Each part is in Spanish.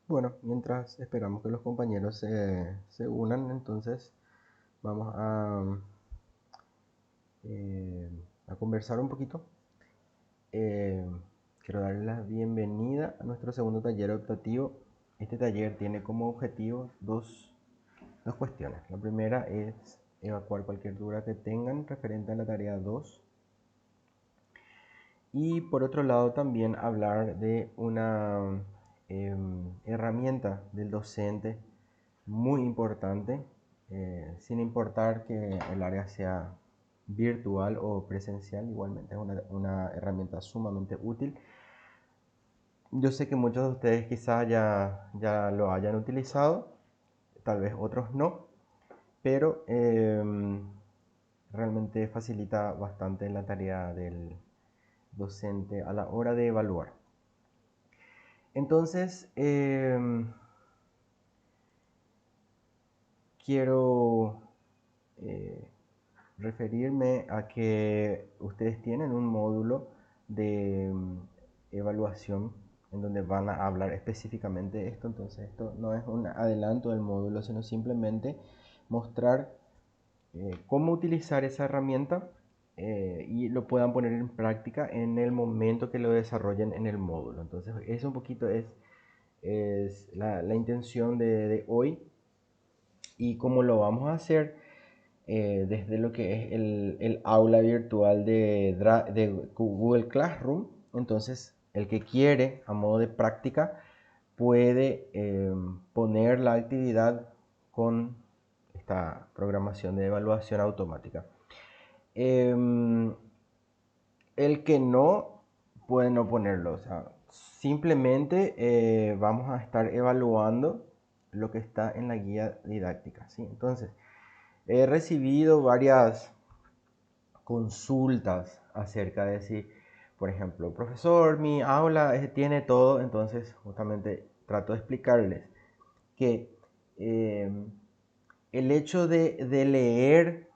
Bueno, mientras esperamos que los compañeros se unan, entonces vamos eh, a conversar un poquito. Eh, Quiero darles la bienvenida a nuestro segundo taller optativo. Este taller tiene como objetivo dos cuestiones. La primera es evacuar cualquier duda que tengan referente a la tarea 2. Y por otro lado también hablar de una herramienta del docente muy importante, sin importar que el área sea virtual o presencial, igualmente es una herramienta sumamente útil. Yo sé que muchos de ustedes quizás ya lo hayan utilizado, tal vez otros no, pero realmente facilita bastante la tarea del docente a la hora de evaluar. Entonces, quiero eh, referirme a que ustedes tienen un módulo de evaluación en donde van a hablar específicamente de esto. Entonces, esto no es un adelanto del módulo, sino simplemente mostrar cómo utilizar esa herramienta y lo puedan poner en práctica en el momento que lo desarrollen en el módulo. Entonces, eso un poquito es la intención de hoy. Y cómo lo vamos a hacer desde lo que es el aula virtual de Google Classroom. Entonces, el que quiere, a modo de práctica, puede poner la actividad con esta programación de evaluación automática. El que no puede no ponerlo, o sea, simplemente vamos a estar evaluando lo que está en la guía didáctica, ¿sí? Entonces, he recibido varias consultas acerca de si, por ejemplo, profesor, mi aula tiene todo. Entonces justamente trato de explicarles que eh, el hecho de leer,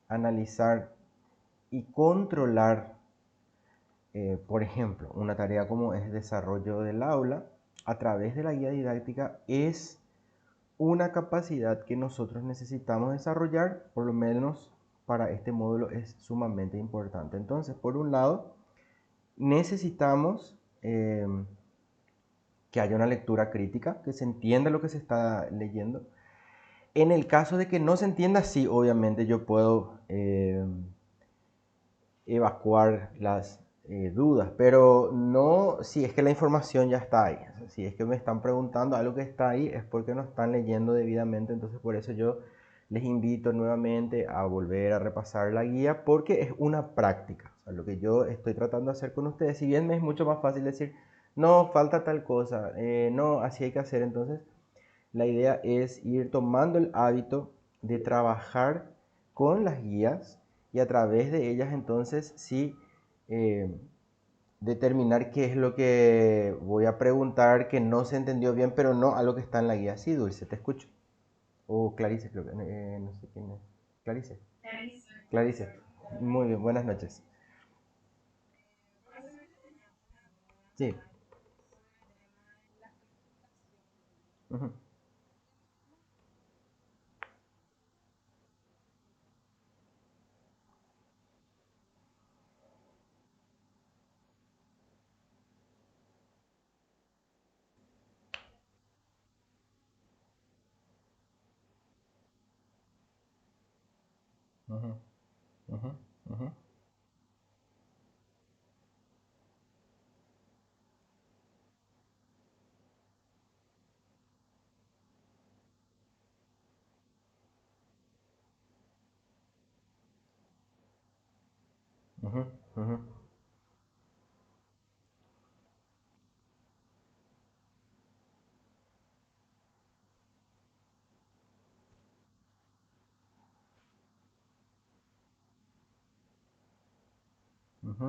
analizar y controlar, por ejemplo, una tarea como es desarrollo del aula a través de la guía didáctica es una capacidad que nosotros necesitamos desarrollar, por lo menos para este módulo es sumamente importante. Entonces, por un lado, necesitamos que haya una lectura crítica, que se entienda lo que se está leyendo. En el caso de que no se entienda, sí, obviamente yo puedo evacuar las dudas, pero no si es que la información ya está ahí. O sea, si es que me están preguntando algo que está ahí, es porque no están leyendo debidamente. Entonces, por eso yo les invito nuevamente a volver a repasar la guía, porque es una práctica. O sea, lo que yo estoy tratando de hacer con ustedes, si bien me es mucho más fácil decir, no, falta tal cosa, no, así hay que hacer. Entonces, la idea es ir tomando el hábito de trabajar con las guías y a través de ellas entonces sí eh, determinar qué es lo que voy a preguntar que no se entendió bien, pero no a lo que está en la guía. Sí, Dulce, te escucho. O Clarice, creo que no sé quién es. Clarice. Clarice. Muy bien, buenas noches. Sí. Ujú, ujú, ujú, ujú, ujú, ujú, ujú.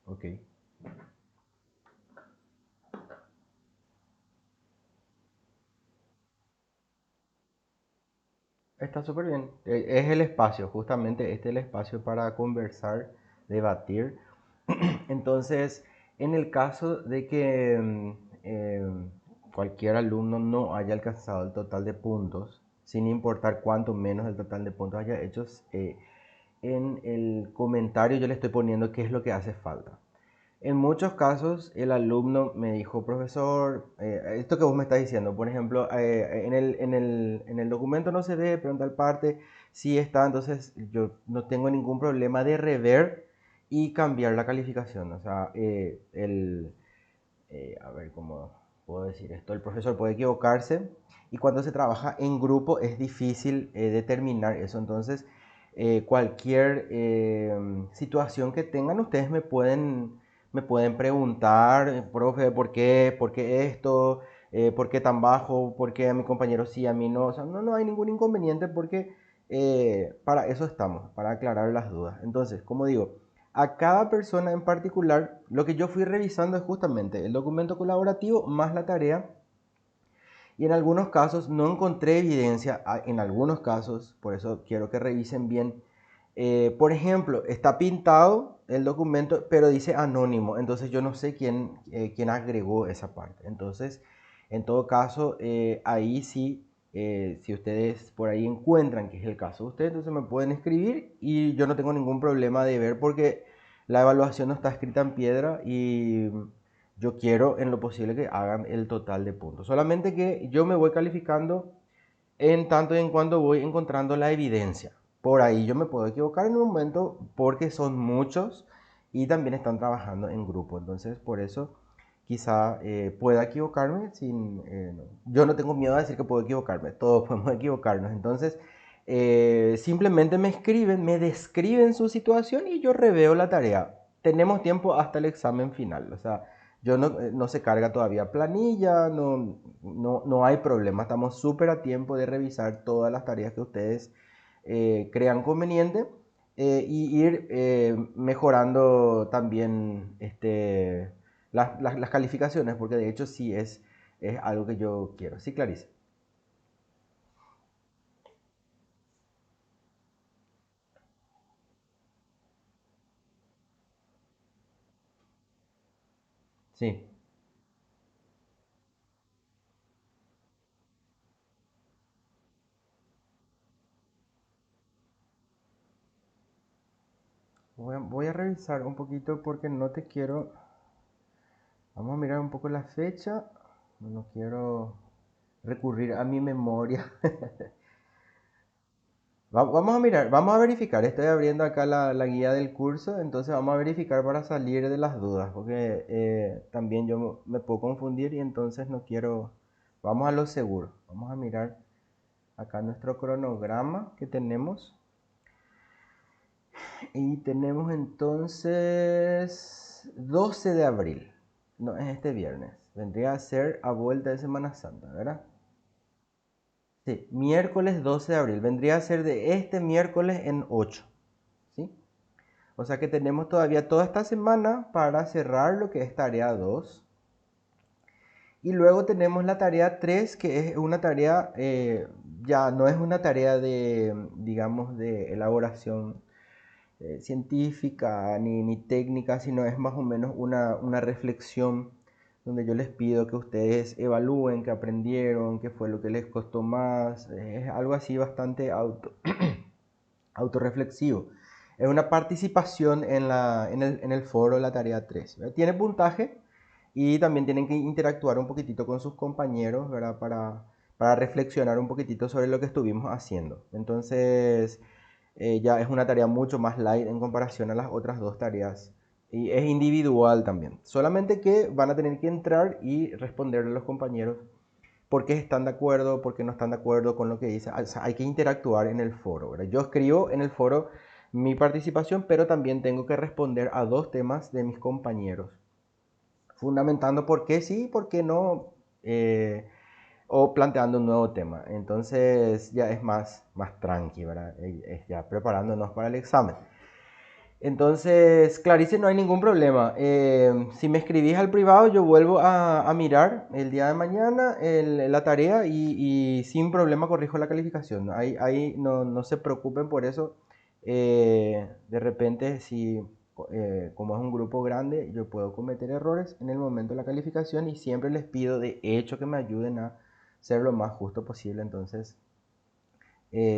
Ok. Está súper bien. Es el espacio, justamente este es el espacio para conversar, debatir. Entonces, en el caso de que cualquier alumno no haya alcanzado el total de puntos, sin importar cuánto menos el total de puntos haya hecho, en el comentario yo le estoy poniendo qué es lo que hace falta. En muchos casos el alumno me dijo, profesor, esto que vos me estás diciendo, por ejemplo, en el documento no se ve, pero en tal parte sí está, entonces yo no tengo ningún problema de rever y cambiar la calificación. O sea, a ver cómo puedo decir esto, el profesor puede equivocarse y cuando se trabaja en grupo es difícil determinar eso. Entonces, cualquier situación que tengan, ustedes me pueden preguntar, profe, ¿por qué esto? ¿Por qué tan bajo? ¿Por qué a mi compañero sí, a mí no? O sea, no hay ningún inconveniente porque para eso estamos, para aclarar las dudas. Entonces, como digo, a cada persona en particular, lo que yo fui revisando es justamente el documento colaborativo más la tarea. Y en algunos casos no encontré evidencia, en algunos casos, por eso quiero que revisen bien. Por ejemplo, está pintado el documento, pero dice anónimo, entonces yo no sé quién agregó esa parte. Entonces, en todo caso, ahí sí, si ustedes por ahí encuentran que es el caso de ustedes, entonces me pueden escribir y yo no tengo ningún problema de ver porque la evaluación no está escrita en piedra y yo quiero en lo posible que hagan el total de puntos. Solamente que yo me voy calificando en tanto y en cuando voy encontrando la evidencia. Por ahí yo me puedo equivocar en un momento porque son muchos y también están trabajando en grupo. Entonces por eso quizá pueda equivocarme yo no tengo miedo a decir que puedo equivocarme. Todos podemos equivocarnos. Entonces simplemente me escriben, me describen su situación y yo reveo la tarea. Tenemos tiempo hasta el examen final. O sea, no se carga todavía planilla, no hay problema. Estamos súper a tiempo de revisar todas las tareas que ustedes crean conveniente y ir mejorando también las calificaciones, porque de hecho sí es algo que yo quiero. Sí, Clarice. Sí. Voy a revisar un poquito porque no te quiero. Vamos a mirar un poco la fecha. No quiero recurrir a mi memoria. Vamos a mirar, vamos a verificar. Estoy abriendo acá la guía del curso, entonces vamos a verificar para salir de las dudas, porque también yo me puedo confundir y entonces no quiero. Vamos a lo seguro. Vamos a mirar acá nuestro cronograma que tenemos. Y tenemos entonces 12 de abril. No es este viernes. Vendría a ser a vuelta de Semana Santa, ¿verdad? Sí, miércoles 12 de abril. Vendría a ser de este miércoles en 8. ¿Sí? O sea que tenemos todavía toda esta semana para cerrar lo que es tarea 2. Y luego tenemos la tarea 3, que es una tarea, ya no es una tarea de, digamos, de elaboración científica ni técnica, sino es más o menos una reflexión donde yo les pido que ustedes evalúen qué aprendieron, qué fue lo que les costó más. Es algo así bastante autorreflexivo. Es una participación en el foro la tarea 3. ¿Verdad? Tiene puntaje y también tienen que interactuar un poquitito con sus compañeros, ¿verdad? Para reflexionar un poquitito sobre lo que estuvimos haciendo. Entonces, ya es una tarea mucho más light en comparación a las otras dos tareas. Y es individual también. Solamente que van a tener que entrar y responderle a los compañeros por qué están de acuerdo, por qué no están de acuerdo con lo que dice. O sea, hay que interactuar en el foro, ¿verdad? Yo escribo en el foro mi participación, pero también tengo que responder a dos temas de mis compañeros, fundamentando por qué sí y por qué no, o planteando un nuevo tema. Entonces ya es más tranqui, ¿verdad? Es ya preparándonos para el examen. Entonces, Clarice, no hay ningún problema. Si me escribís al privado, yo vuelvo a mirar el día de mañana la tarea y sin problema corrijo la calificación. Ahí no se preocupen por eso. De repente, si como es un grupo grande, yo puedo cometer errores en el momento de la calificación y siempre les pido de hecho que me ayuden a ser lo más justo posible. Entonces,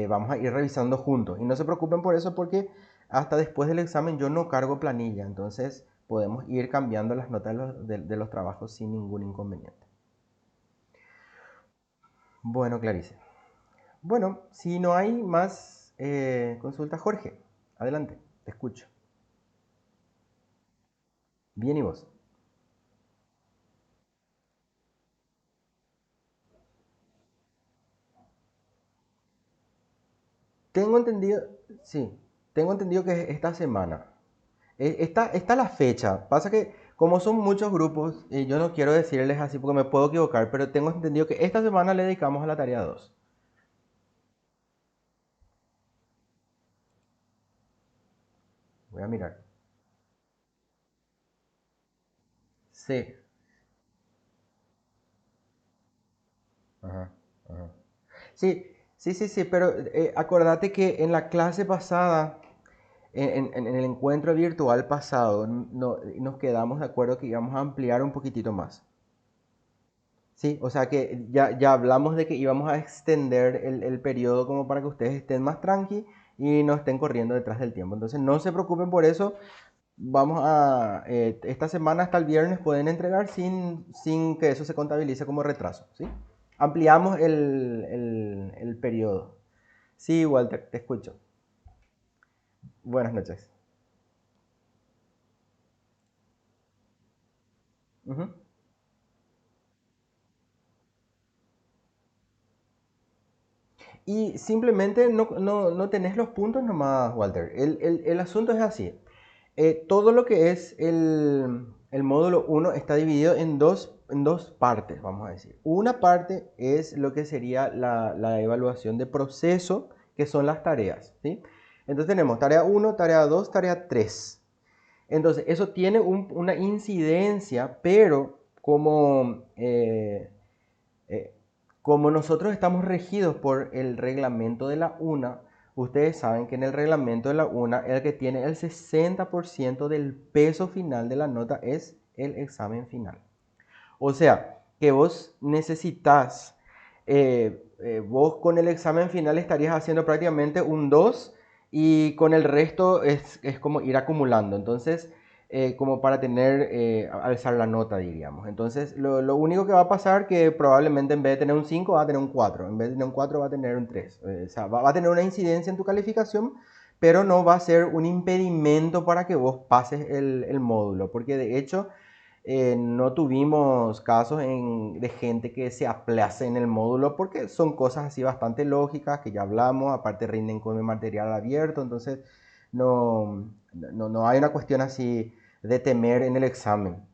vamos a ir revisando juntos. Y no se preocupen por eso porque hasta después del examen yo no cargo planilla. Entonces, podemos ir cambiando las notas de los trabajos sin ningún inconveniente. Bueno, Clarice. Bueno, si no hay más consultas, Jorge, adelante, te escucho. Bien, ¿y vos? Tengo entendido, sí, tengo entendido que es esta semana. Está la fecha. Pasa que como son muchos grupos, yo no quiero decirles así porque me puedo equivocar, pero tengo entendido que esta semana le dedicamos a la tarea 2. Voy a mirar. Sí. Ajá, ajá. Sí, sí, pero acordate que en la clase pasada, en el encuentro virtual pasado, nos quedamos de acuerdo que íbamos a ampliar un poquitito más. Sí, o sea que ya hablamos de que íbamos a extender el periodo como para que ustedes estén más tranqui y no estén corriendo detrás del tiempo. Entonces no se preocupen por eso. Esta semana hasta el viernes pueden entregar sin que eso se contabilice como retraso. ¿Sí? Ampliamos el periodo. Sí, Walter, te escucho. Buenas noches. Ujú. Y simplemente no tenés los puntos nomás, Walter. El asunto es así. Todo lo que es el módulo uno está dividido en dos partes, vamos a decir. Una parte es lo que sería la evaluación de proceso, que son las tareas, ¿sí? Entonces tenemos tarea uno, tarea 2, tarea 3. Entonces eso tiene una incidencia, pero eh, como nosotros estamos regidos por el reglamento de la UNA, ustedes saben que en el reglamento de la UNA el que tiene el 60% del peso final de la nota es el examen final. O sea, que vos necesitas, vos con el examen final estarías haciendo prácticamente un 2 y con el resto es como ir acumulando. Entonces, como para alzar la nota, diríamos. Entonces, lo único que va a pasar que probablemente en vez de tener un 5 va a tener un 4. En vez de tener un 4 va a tener un 3. O sea, va a tener una incidencia en tu calificación, pero no va a ser un impedimento para que vos pases el módulo. Porque de hecho no tuvimos casos de gente que se aplace en el módulo porque son cosas así bastante lógicas que ya hablamos, aparte rinden con el material abierto, entonces no hay una cuestión así de temer en el examen.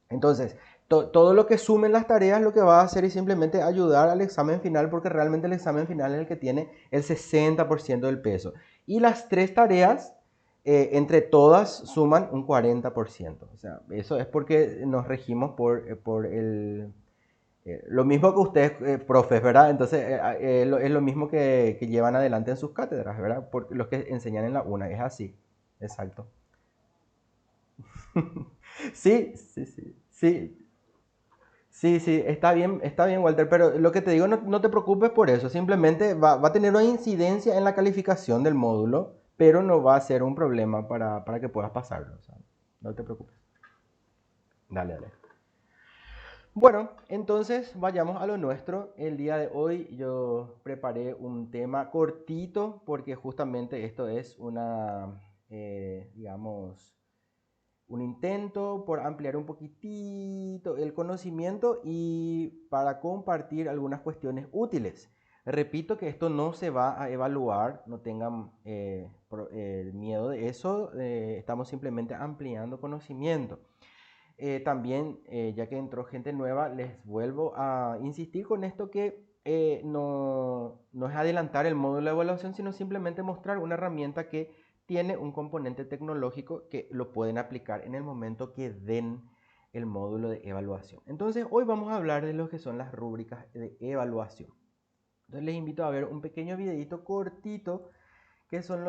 Entonces, todo lo que sumen las tareas lo que va a hacer es simplemente ayudar al examen final porque realmente el examen final es el que tiene el 60% del peso. Y las tres tareas, entre todas, suman un 40%. O sea, eso es porque nos regimos por lo mismo que ustedes, profes, ¿verdad? Entonces, es lo mismo que llevan adelante en sus cátedras, ¿verdad? Por los que enseñan en la UNA, es así. Exacto. Sí, sí, sí. Sí, sí, está bien, Walter, pero lo que te digo, no te preocupes por eso, simplemente va a tener una incidencia en la calificación del módulo, pero no va a ser un problema para que puedas pasarlo, o sea, no te preocupes. Dale, dale. Bueno, entonces vayamos a lo nuestro. El día de hoy yo preparé un tema cortito porque justamente esto es digamos, un intento por ampliar un poquitito el conocimiento y para compartir algunas cuestiones útiles. Repito que esto no se va a evaluar, no tengan miedo de eso, estamos simplemente ampliando conocimiento. También, ya que entró gente nueva, les vuelvo a insistir con esto que no es adelantar el módulo de evaluación, sino simplemente mostrar una herramienta que tiene un componente tecnológico que lo pueden aplicar en el momento que den el módulo de evaluación. Entonces, hoy vamos a hablar de lo que son las rúbricas de evaluación. Entonces, les invito a ver un pequeño videito cortito que son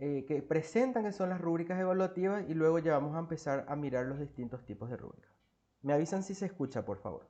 que presentan que son las rúbricas evaluativas y luego ya vamos a empezar a mirar los distintos tipos de rúbricas. Me avisan si se escucha, por favor.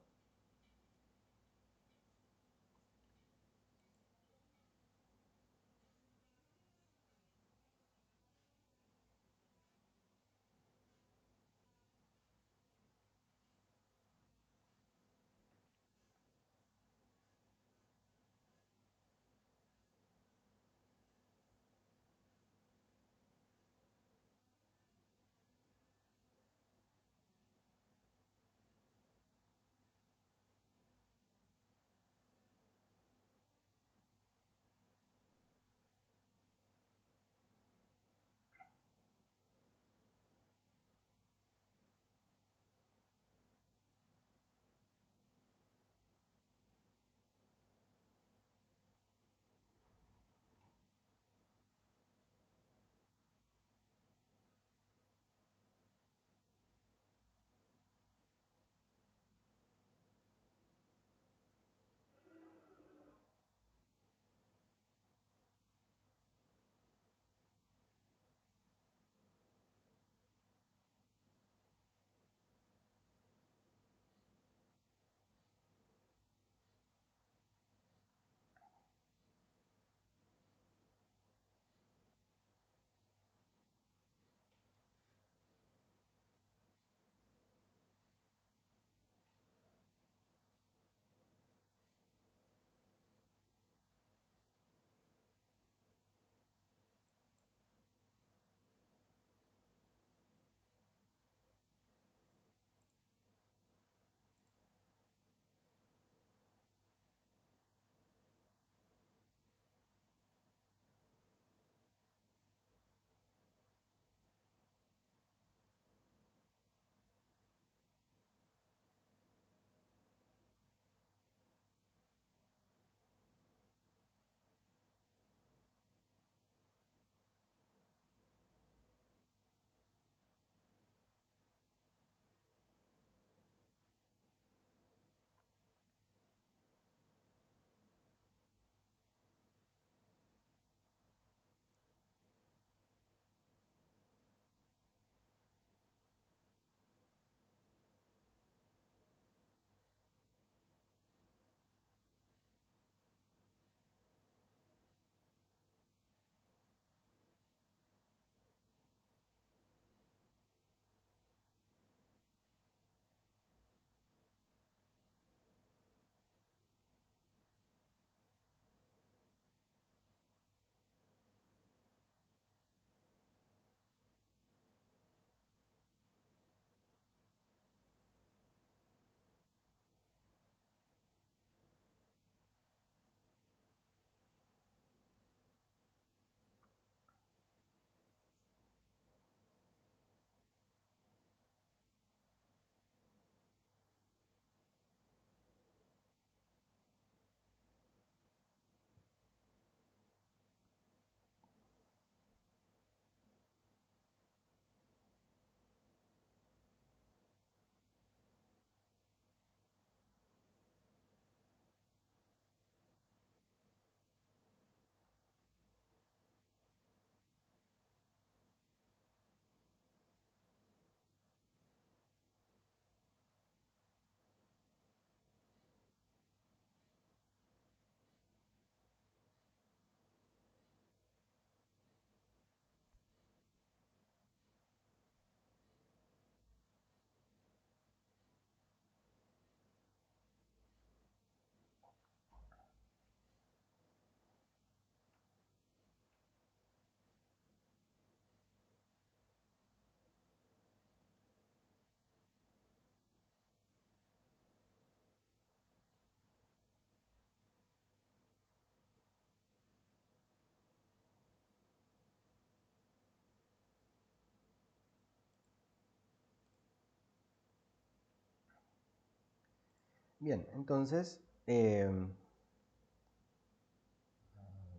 Bien, entonces, a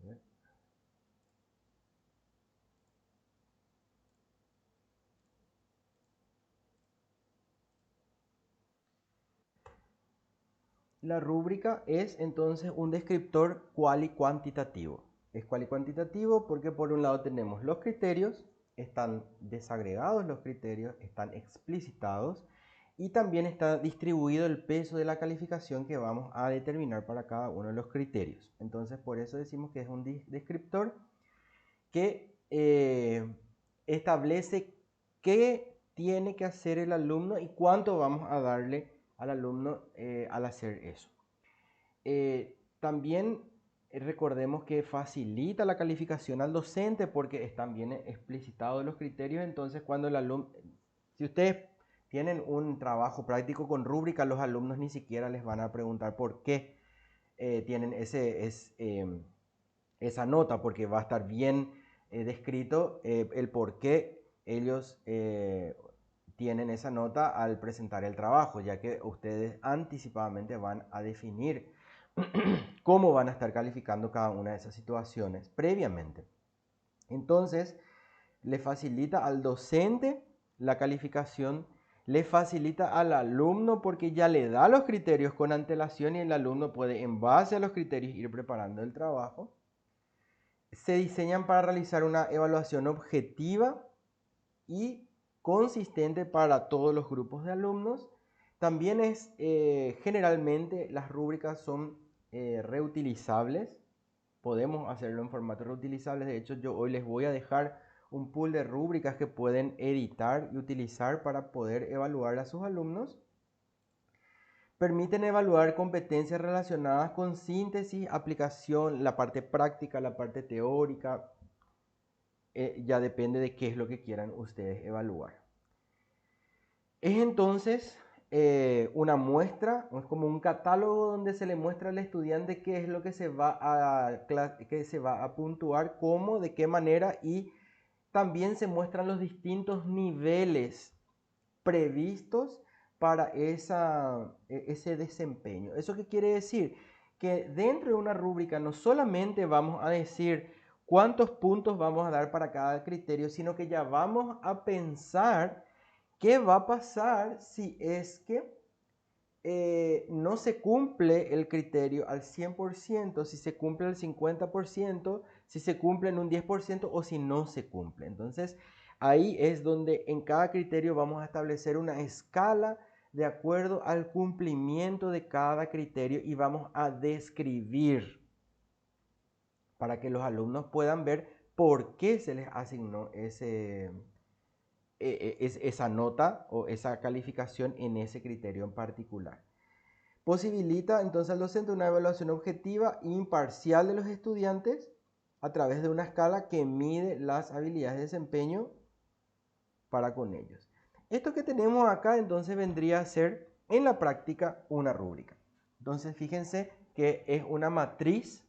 ver. La rúbrica es entonces un descriptor cual y cuantitativo. Es cual y cuantitativo porque por un lado tenemos los criterios, están desagregados los criterios, están explicitados y también está distribuido el peso de la calificación que vamos a determinar para cada uno de los criterios. Entonces por eso decimos que es un descriptor que establece qué tiene que hacer el alumno y cuánto vamos a darle al alumno al hacer eso. También recordemos que facilita la calificación al docente porque están bien explicitados los criterios. Entonces, cuando el alumno, si ustedes tienen un trabajo práctico con rúbrica, los alumnos ni siquiera les van a preguntar por qué tienen esa nota, porque va a estar bien descrito el por qué ellos tienen esa nota al presentar el trabajo, ya que ustedes anticipadamente van a definir cómo van a estar calificando cada una de esas situaciones previamente. Entonces, le facilita al docente la calificación, le facilita al alumno porque ya le da los criterios con antelación y el alumno puede en base a los criterios ir preparando el trabajo. Se diseñan para realizar una evaluación objetiva y consistente para todos los grupos de alumnos. También es generalmente las rúbricas son reutilizables. Podemos hacerlo en formato reutilizable. De hecho, yo hoy les voy a dejar un pool de rúbricas que pueden editar y utilizar para poder evaluar a sus alumnos. Permiten evaluar competencias relacionadas con síntesis, aplicación, la parte práctica, la parte teórica. Ya depende de qué es lo que quieran ustedes evaluar. Es entonces una muestra, es como un catálogo donde se le muestra al estudiante qué es lo que se va a puntuar, cómo, de qué manera, y también se muestran los distintos niveles previstos para ese desempeño. ¿Eso qué quiere decir? Que dentro de una rúbrica no solamente vamos a decir cuántos puntos vamos a dar para cada criterio, sino que ya vamos a pensar qué va a pasar si es que no se cumple el criterio al 100%, si se cumple al 50%, si se cumple en un 10% o si no se cumple. Entonces, ahí es donde en cada criterio vamos a establecer una escala de acuerdo al cumplimiento de cada criterio y vamos a describir para que los alumnos puedan ver por qué se les asignó esa nota o esa calificación en ese criterio en particular. Posibilita entonces al docente una evaluación objetiva e imparcial de los estudiantes a través de una escala que mide las habilidades de desempeño para con ellos. Esto que tenemos acá entonces vendría a ser en la práctica una rúbrica. Entonces fíjense que es una matriz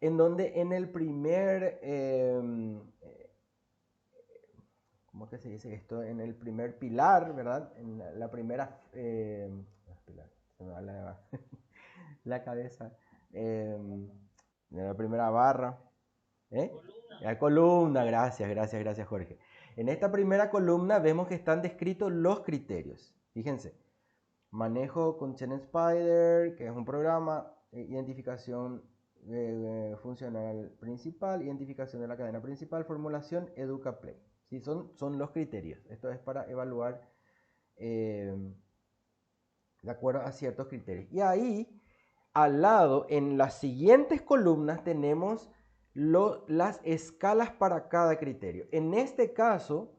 en donde en el primer, ¿cómo que se dice esto? En el primer pilar, ¿verdad? En la primera, pilar, se me va la cabeza, en la primera barra, ¿eh? La columna, gracias Jorge. En esta primera columna vemos que están descritos los criterios. Fíjense, manejo con ChainSpider, que es un programa, identificación funcional principal, identificación de la cadena principal, formulación, EducaPlay. ¿Sí? Son los criterios. Esto es para evaluar de acuerdo a ciertos criterios. Y ahí, al lado, en las siguientes columnas, tenemos las escalas para cada criterio. En este caso,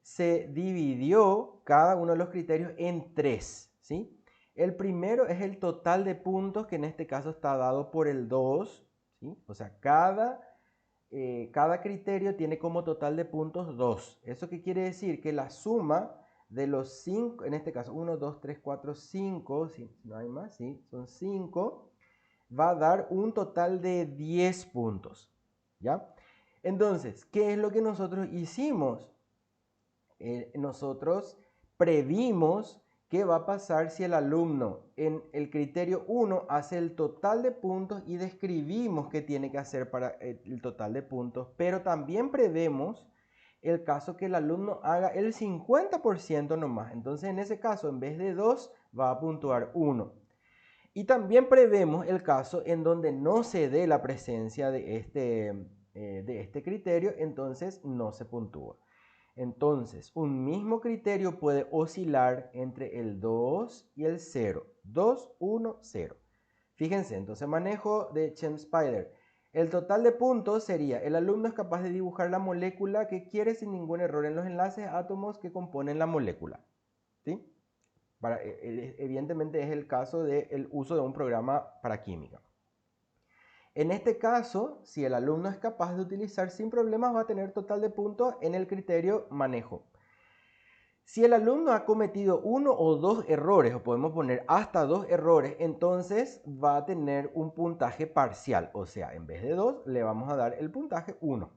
se dividió cada uno de los criterios en tres, ¿sí? El primero es el total de puntos, que en este caso está dado por el 2, ¿sí? O sea, cada criterio tiene como total de puntos 2. ¿Eso qué quiere decir? Que la suma de los 5, en este caso 1, 2, 3, 4, 5, si no hay más, ¿sí? Son 5, va a dar un total de 10 puntos, ¿ya? Entonces, ¿qué es lo que nosotros hicimos? Nosotros previmos qué va a pasar si el alumno en el criterio 1 hace el total de puntos y describimos qué tiene que hacer para el total de puntos, pero también prevemos el caso que el alumno haga el 50% nomás. Entonces en ese caso, en vez de 2, va a puntuar 1. Y también prevemos el caso en donde no se dé la presencia de este criterio, entonces no se puntúa. Entonces, un mismo criterio puede oscilar entre el 2 y el 0. 2, 1, 0. Fíjense, entonces manejo de Chern-Spider. El total de puntos sería: el alumno es capaz de dibujar la molécula que quiere sin ningún error en los enlaces átomos que componen la molécula. ¿Sí? Evidentemente es el caso del uso de un programa para química. En este caso, si el alumno es capaz de utilizar sin problemas, va a tener total de puntos en el criterio manejo. Si el alumno ha cometido uno o dos errores, o podemos poner hasta dos errores, entonces va a tener un puntaje parcial. O sea, en vez de 2, le vamos a dar el puntaje 1.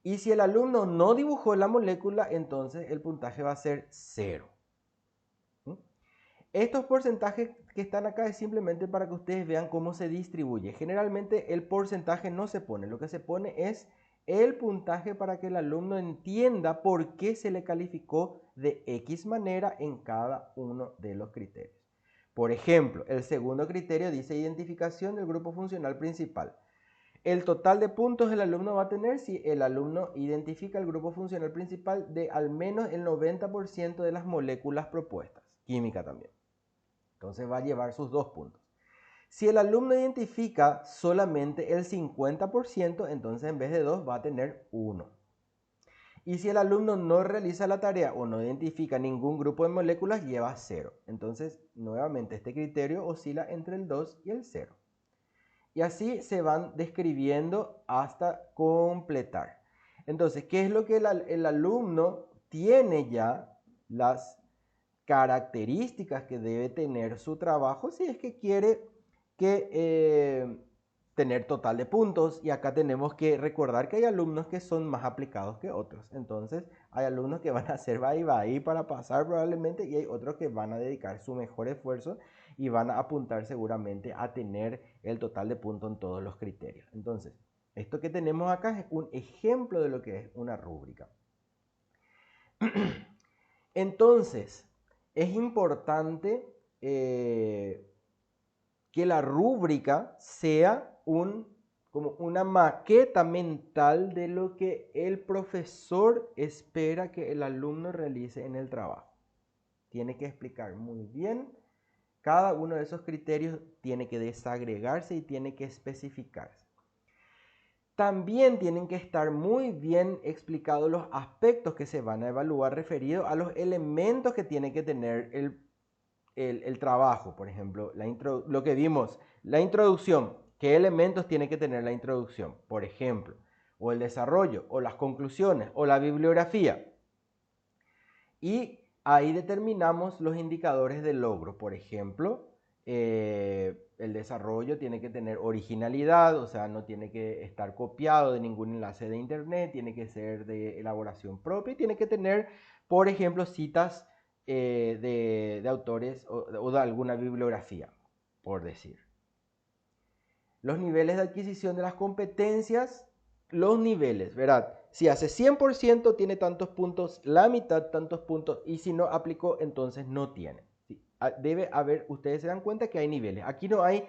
Y si el alumno no dibujó la molécula, entonces el puntaje va a ser 0. Estos porcentajes que están acá es simplemente para que ustedes vean cómo se distribuye. Generalmente el porcentaje no se pone, lo que se pone es el puntaje para que el alumno entienda por qué se le calificó de X manera en cada uno de los criterios. Por ejemplo, el segundo criterio dice identificación del grupo funcional principal. El total de puntos el alumno va a tener si el alumno identifica el grupo funcional principal de al menos el 90% de las moléculas propuestas. Química también. Entonces va a llevar sus 2 puntos. Si el alumno identifica solamente el 50%, entonces en vez de 2 va a tener 1. Y si el alumno no realiza la tarea o no identifica ningún grupo de moléculas, lleva 0. Entonces, nuevamente, este criterio oscila entre el 2 y el 0. Y así se van describiendo hasta completar. Entonces, ¿qué es lo que el alumno tiene ya las características que debe tener su trabajo si es que quiere tener total de puntos? Y acá tenemos que recordar que hay alumnos que son más aplicados que otros. Entonces hay alumnos que van a hacer bye para pasar probablemente, y hay otros que van a dedicar su mejor esfuerzo y van a apuntar seguramente a tener el total de puntos en todos los criterios. Entonces, esto que tenemos acá es un ejemplo de lo que es una rúbrica. Entonces, es importante que la rúbrica sea como una maqueta mental de lo que el profesor espera que el alumno realice en el trabajo. Tiene que explicar muy bien cada uno de esos criterios, tiene que desagregarse y tiene que especificarse. También tienen que estar muy bien explicados los aspectos que se van a evaluar referidos a los elementos que tiene que tener el trabajo. Por ejemplo, lo que vimos, la introducción. ¿Qué elementos tiene que tener la introducción? Por ejemplo, o el desarrollo, o las conclusiones, o la bibliografía. Y ahí determinamos los indicadores de logro. Por ejemplo, el desarrollo tiene que tener originalidad, o sea, no tiene que estar copiado de ningún enlace de internet, tiene que ser de elaboración propia y tiene que tener, por ejemplo, citas de autores o de alguna bibliografía, por decir. Los niveles de adquisición de las competencias, los niveles, ¿verdad? Si hace 100% tiene tantos puntos, la mitad tantos puntos, y si no aplicó, entonces no tiene. ¿Sí? Debe haber, ustedes se dan cuenta que hay niveles. Aquí no hay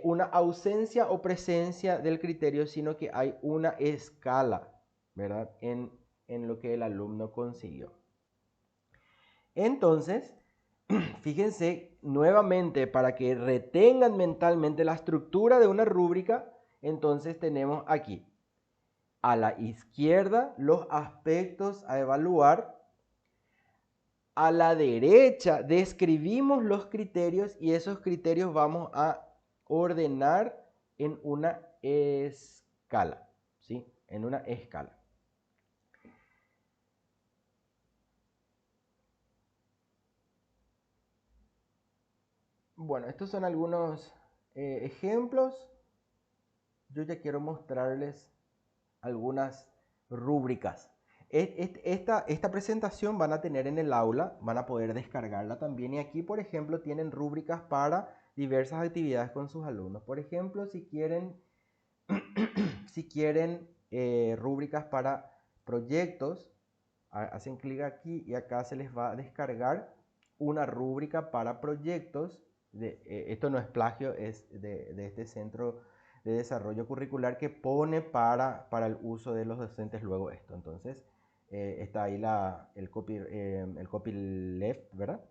una ausencia o presencia del criterio, sino que hay una escala, ¿verdad? En lo que el alumno consiguió. Entonces, fíjense nuevamente, para que retengan mentalmente la estructura de una rúbrica, entonces tenemos aquí a la izquierda los aspectos a evaluar. A la derecha describimos los criterios y esos criterios vamos a ordenar en una escala, ¿sí? En una escala. Bueno, estos son algunos ejemplos. Yo ya quiero mostrarles algunas rúbricas. Esta presentación van a tener en el aula, van a poder descargarla también. Y aquí, por ejemplo, tienen rúbricas para diversas actividades con sus alumnos. Por ejemplo, si quieren rúbricas para proyectos, hacen clic aquí y acá se les va a descargar una rúbrica para proyectos Esto no es plagio, es de este centro de desarrollo curricular que pone para el uso de los docentes luego esto. Entonces, está ahí el copyleft, ¿verdad?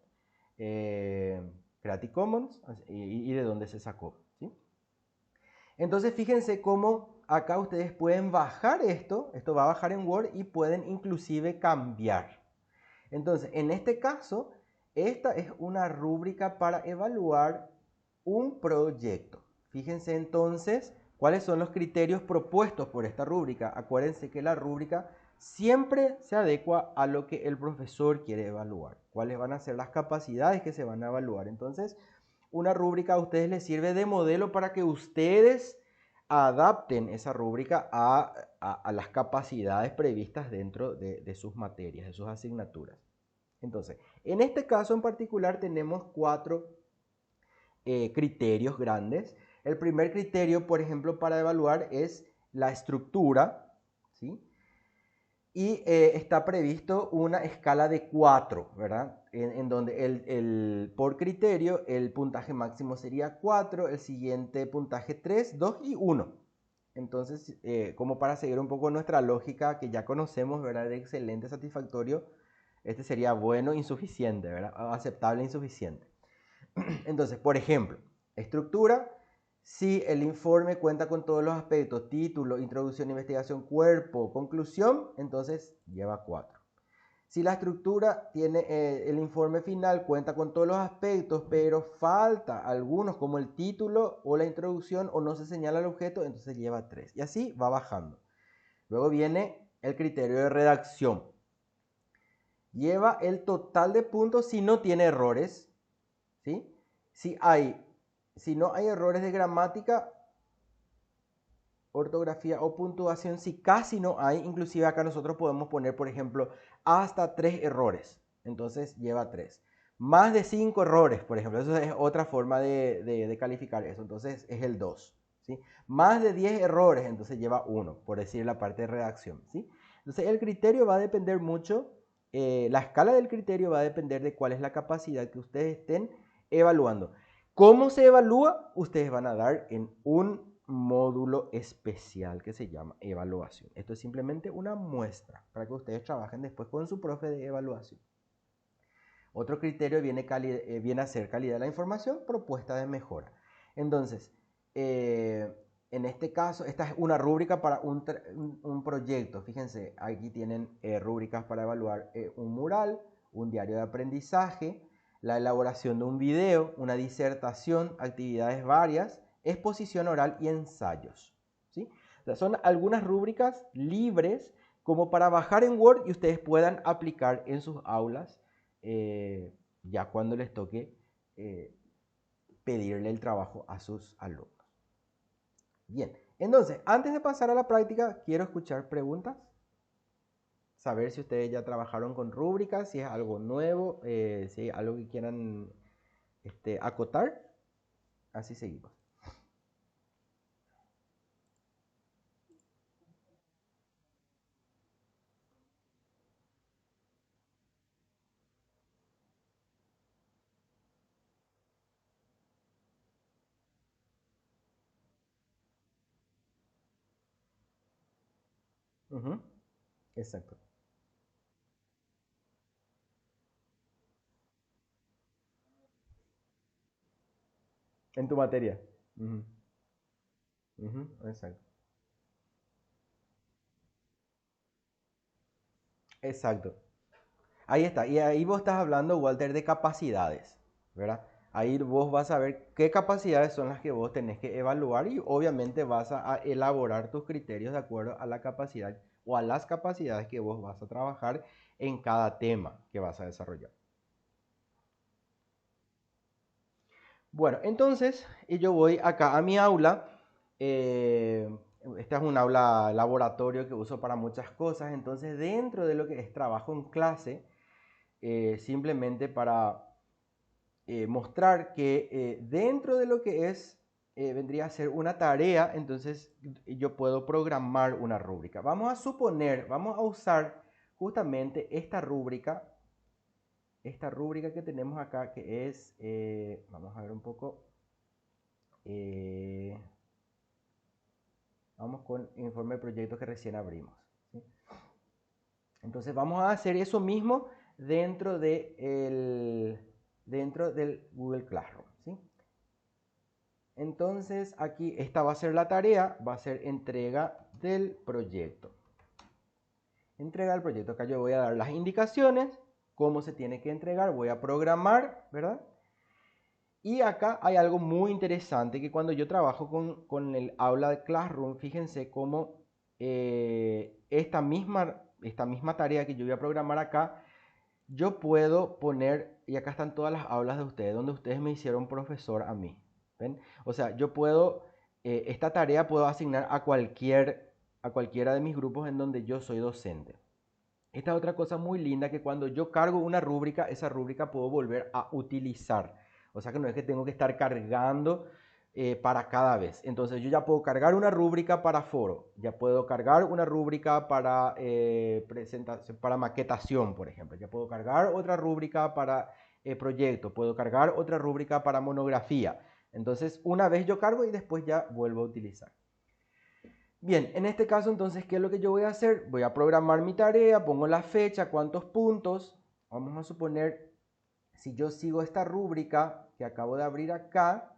Eh, Creative Commons y de dónde se sacó, ¿sí? Entonces, fíjense cómo acá ustedes pueden bajar esto va a bajar en Word y pueden inclusive cambiar. Entonces, en este caso, esta es una rúbrica para evaluar un proyecto. Fíjense entonces cuáles son los criterios propuestos por esta rúbrica. Acuérdense que la rúbrica siempre se adecua a lo que el profesor quiere evaluar. Cuáles van a ser las capacidades que se van a evaluar. Entonces, una rúbrica a ustedes les sirve de modelo para que ustedes adapten esa rúbrica a las capacidades previstas dentro de sus materias, de sus asignaturas. Entonces, en este caso en particular tenemos cuatro criterios grandes. El primer criterio, por ejemplo, para evaluar es la estructura, ¿sí? Y está previsto una escala de 4, ¿verdad? En donde por criterio el puntaje máximo sería 4, el siguiente puntaje 3, 2 y 1. Entonces, como para seguir un poco nuestra lógica que ya conocemos, ¿verdad? De excelente, satisfactorio, este sería bueno, insuficiente, ¿verdad? Aceptable, insuficiente. Entonces, por ejemplo, estructura, si el informe cuenta con todos los aspectos, título, introducción, investigación, cuerpo, conclusión, entonces lleva 4. Si la estructura tiene el informe final cuenta con todos los aspectos, pero falta algunos como el título o la introducción o no se señala el objeto, entonces lleva 3. Y así va bajando. Luego viene el criterio de redacción. Lleva el total de puntos si no tiene errores, ¿sí? Si no hay errores de gramática, ortografía o puntuación, si casi no hay, inclusive acá nosotros podemos poner, por ejemplo, hasta 3 errores. Entonces lleva 3. Más de 5 errores, por ejemplo, eso es otra forma de calificar eso. Entonces es el 2. ¿Sí? Más de 10 errores, entonces lleva 1, por decir la parte de redacción. ¿Sí? Entonces el criterio va a depender mucho, la escala del criterio va a depender de cuál es la capacidad que ustedes estén evaluando. ¿Cómo se evalúa? Ustedes van a dar en un módulo especial que se llama evaluación. Esto es simplemente una muestra para que ustedes trabajen después con su profe de evaluación. Otro criterio viene a ser calidad de la información, propuesta de mejora. Entonces, en este caso, esta es una rúbrica para un proyecto. Fíjense, aquí tienen rúbricas para evaluar un mural, un diario de aprendizaje, la elaboración de un video, una disertación, actividades varias, exposición oral y ensayos. ¿Sí? O sea, son algunas rúbricas libres como para bajar en Word y ustedes puedan aplicar en sus aulas ya cuando les toque pedirle el trabajo a sus alumnos. Bien, entonces, antes de pasar a la práctica, quiero escuchar preguntas, saber si ustedes ya trabajaron con rúbricas, si es algo nuevo, si hay algo que quieran acotar. Así seguimos. Ujú, exacto. En tu materia. Ujú, ujú, exacto. Exacto. Ahí está. Y ahí vos estás hablando, Walter, de capacidades, ¿verdad? Ahí vos vas a ver qué capacidades son las que vos tenés que evaluar y obviamente vas a elaborar tus criterios de acuerdo a la capacidad o a las capacidades que vos vas a trabajar en cada tema que vas a desarrollar. Bueno, entonces yo voy acá a mi aula. eh, Esta es un aula laboratorio que uso para muchas cosas. Entonces, dentro de lo que es trabajo en clase, simplemente para mostrar que dentro de lo que vendría a ser una tarea, entonces yo puedo programar una rúbrica. Vamos a suponer, vamos a usar justamente esta rúbrica esta rúbrica que tenemos acá, que es, vamos a ver un poco, vamos con informe de proyecto que recién abrimos, ¿sí? Entonces vamos a hacer eso mismo dentro dentro del Google Classroom, ¿sí? Entonces aquí esta va a ser la tarea, va a ser entrega del proyecto. Entrega del proyecto. Acá yo voy a dar las indicaciones, cómo se tiene que entregar, voy a programar, ¿verdad? Y acá hay algo muy interesante que cuando yo trabajo con el aula de Classroom, fíjense cómo esta misma tarea que yo voy a programar acá, yo puedo poner, y acá están todas las aulas de ustedes, donde ustedes me hicieron profesor a mí. ¿Ven? O sea, yo puedo, esta tarea puedo asignar a cualquiera de mis grupos en donde yo soy docente. Esta es otra cosa muy linda, que cuando yo cargo una rúbrica, esa rúbrica puedo volver a utilizar. O sea que no es que tengo que estar cargando para cada vez. Entonces yo ya puedo cargar una rúbrica para foro, ya puedo cargar una rúbrica para, para maquetación, por ejemplo. Ya puedo cargar otra rúbrica para proyecto, puedo cargar otra rúbrica para monografía. Entonces una vez yo cargo y después ya vuelvo a utilizar. Bien, en este caso entonces, ¿qué es lo que yo voy a hacer? Voy a programar mi tarea, pongo la fecha, cuántos puntos. Vamos a suponer, si yo sigo esta rúbrica que acabo de abrir acá,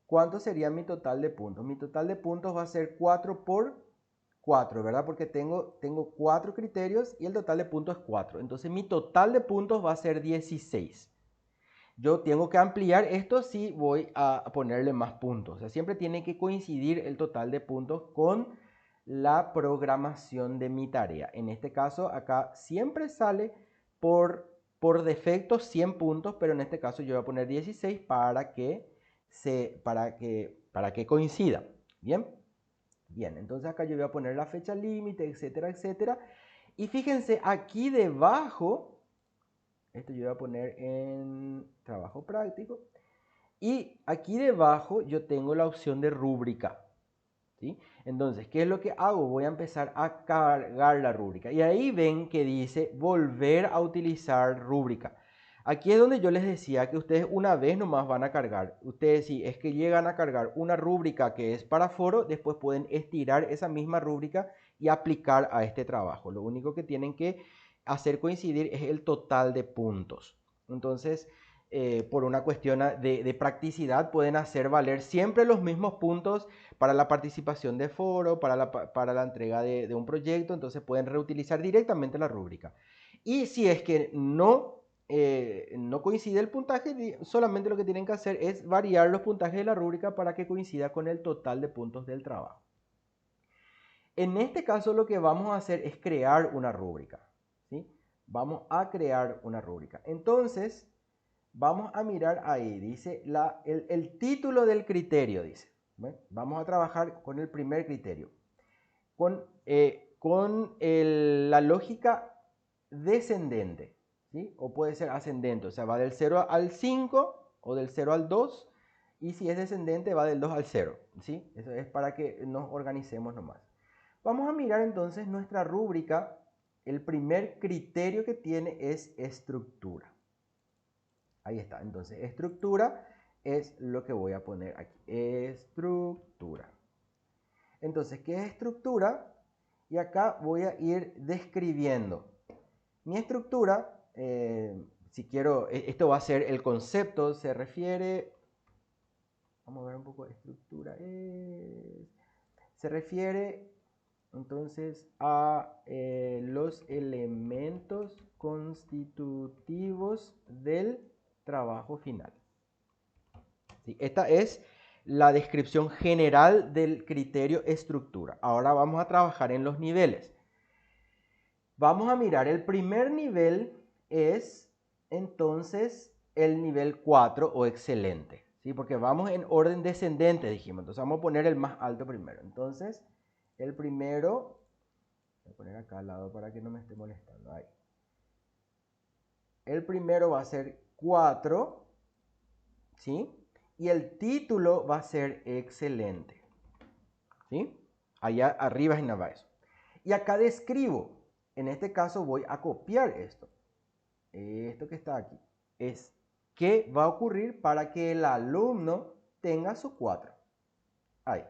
¿cuánto sería mi total de puntos? Mi total de puntos va a ser 4 por 4, ¿verdad? Porque tengo 4 criterios y el total de puntos es 4. Entonces mi total de puntos va a ser 16. Yo tengo que ampliar esto si voy a ponerle más puntos. O sea, siempre tiene que coincidir el total de puntos con la programación de mi tarea. En este caso, acá siempre sale por defecto 100 puntos, pero en este caso yo voy a poner 16 para que coincida. ¿Bien? Bien, entonces acá yo voy a poner la fecha límite, etcétera, etcétera. Y fíjense, aquí debajo, esto yo voy a poner en trabajo práctico. Y aquí debajo yo tengo la opción de rúbrica, ¿sí? Entonces, ¿qué es lo que hago? Voy a empezar a cargar la rúbrica. Y ahí ven que dice volver a utilizar rúbrica. Aquí es donde yo les decía que ustedes una vez nomás van a cargar. Ustedes, si es que llegan a cargar una rúbrica que es para foro, después pueden estirar esa misma rúbrica y aplicar a este trabajo. Lo único que tienen que hacer coincidir es el total de puntos. Entonces, por una cuestión de practicidad, pueden hacer valer siempre los mismos puntos para la participación de foro, para la entrega de un proyecto. Entonces pueden reutilizar directamente la rúbrica. Y si es que no coincide el puntaje, solamente lo que tienen que hacer es variar los puntajes de la rúbrica para que coincida con el total de puntos del trabajo. En este caso lo que vamos a hacer es crear una rúbrica, ¿sí? Vamos a crear una rúbrica. Entonces, vamos a mirar ahí, dice el título del criterio, dice. ¿Ven? Vamos a trabajar con el primer criterio. Con la lógica descendente, ¿sí? O puede ser ascendente, o sea, va del 0 al 5 o del 0 al 2, y si es descendente va del 2 al 0, ¿sí? Eso es para que nos organicemos nomás. Vamos a mirar entonces nuestra rúbrica. El primer criterio que tiene es estructura. Ahí está, entonces estructura es lo que voy a poner aquí. Estructura. Entonces, ¿qué es estructura? Y acá voy a ir describiendo. Mi estructura, si quiero, esto va a ser el concepto, se refiere, vamos a ver un poco, estructura se refiere entonces a los elementos constitutivos del trabajo final. ¿Sí? Esta es la descripción general del criterio estructura. Ahora vamos a trabajar en los niveles. Vamos a mirar, el primer nivel es entonces el nivel 4 o excelente, ¿sí? Porque vamos en orden descendente, dijimos. Entonces vamos a poner el más alto primero. Entonces, el primero, voy a poner acá al lado para que no me esté molestando. Ahí. El primero va a ser 4, ¿sí? Y el título va a ser excelente, ¿sí? Allá arriba es eso. Y acá describo. En este caso voy a copiar esto. esto que está aquí, es qué va a ocurrir para que el alumno tenga su 4. Ahí.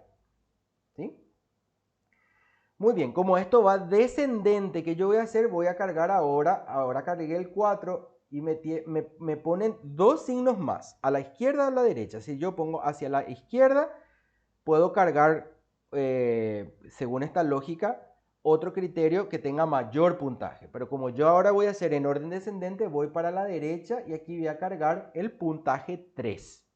¿Sí? Muy bien, como esto va descendente, ¿qué yo voy a hacer? Voy a cargar ahora cargué el 4 y me ponen dos signos más, a la izquierda o a la derecha. Si yo pongo hacia la izquierda, puedo cargar, según esta lógica, otro criterio que tenga mayor puntaje. Pero como yo ahora voy a hacer en orden descendente, voy para la derecha y aquí voy a cargar el puntaje 3.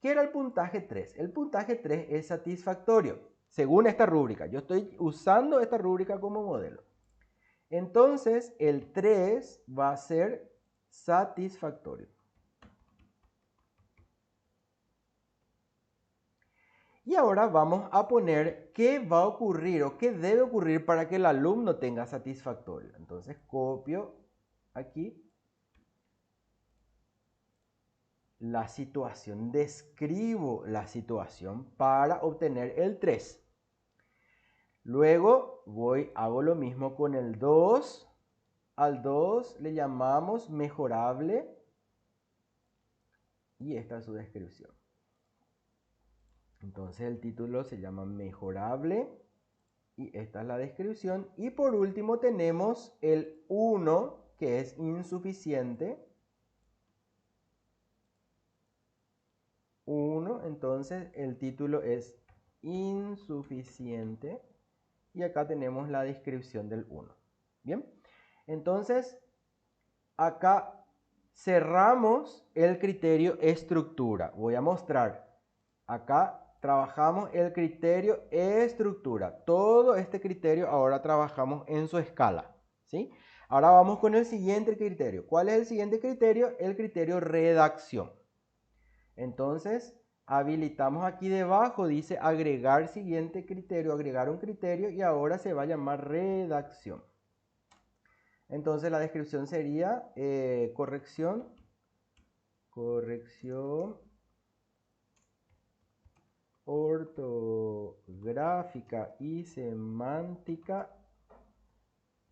¿Qué era el puntaje 3? El puntaje 3 es satisfactorio, según esta rúbrica. Yo estoy usando esta rúbrica como modelo. Entonces, el 3 va a ser satisfactorio. Y ahora vamos a poner qué va a ocurrir o qué debe ocurrir para que el alumno tenga satisfactorio. Entonces, copio aquí la situación, describo la situación para obtener el 3. Luego hago lo mismo con el 2. Al 2 le llamamos mejorable y esta es su descripción. Entonces el título se llama mejorable y esta es la descripción. Y por último tenemos el 1 que es insuficiente. 1, entonces el título es insuficiente. Y acá tenemos la descripción del 1. Bien, entonces acá cerramos el criterio estructura. Voy a mostrar. Acá trabajamos el criterio estructura. Todo este criterio ahora trabajamos en su escala. ¿Sí? Ahora vamos con el siguiente criterio. ¿Cuál es el siguiente criterio? El criterio redacción. Entonces, habilitamos aquí debajo, dice agregar siguiente criterio, agregar un criterio y ahora se va a llamar redacción. Entonces la descripción sería corrección ortográfica y semántica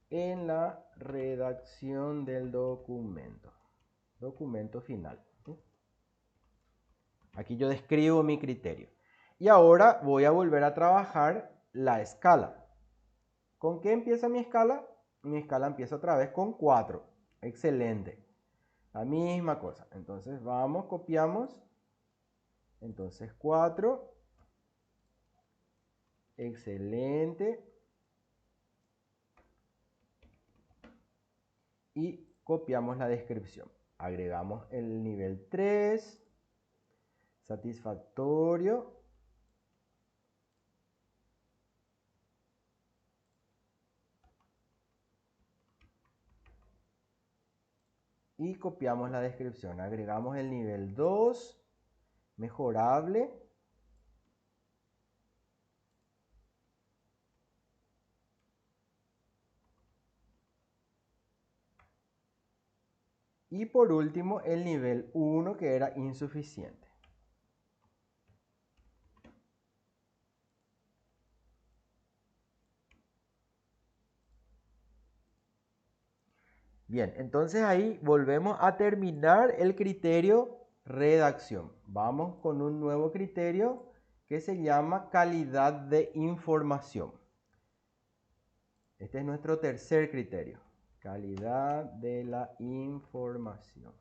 en la redacción del documento final. ¿Sí? Aquí yo describo mi criterio. Y ahora voy a volver a trabajar la escala. ¿Con qué empieza mi escala? Mi escala empieza otra vez con 4. Excelente. La misma cosa. Entonces vamos, copiamos. Entonces 4. Excelente. Y copiamos la descripción. Agregamos el nivel 3. Satisfactorio. Y copiamos la descripción. Agregamos el nivel 2. Mejorable. Y por último, el nivel 1 que era insuficiente. Bien, entonces ahí volvemos a terminar el criterio redacción. Vamos con un nuevo criterio que se llama calidad de información. Este es nuestro tercer criterio. Calidad de la información.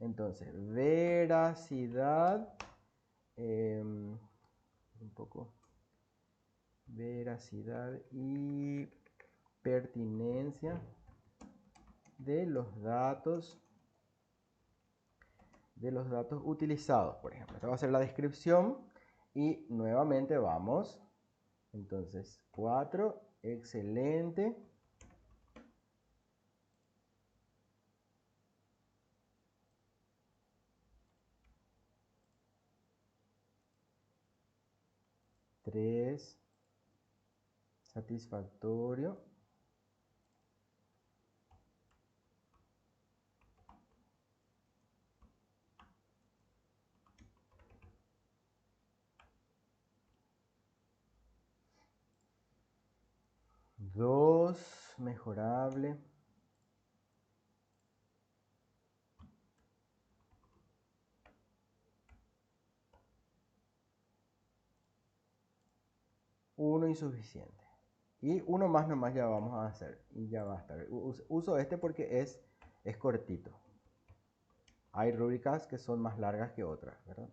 Entonces, veracidad, un poco, veracidad y pertinencia de los datos utilizados. Por ejemplo, esta va a ser la descripción y nuevamente vamos. Entonces, 4, excelente. Tres, satisfactorio. Dos, mejorable. uno insuficiente. Y uno más nomás ya vamos a hacer. Y ya va a estar. Uso este porque es cortito. Hay rúbricas que son más largas que otras, ¿verdad?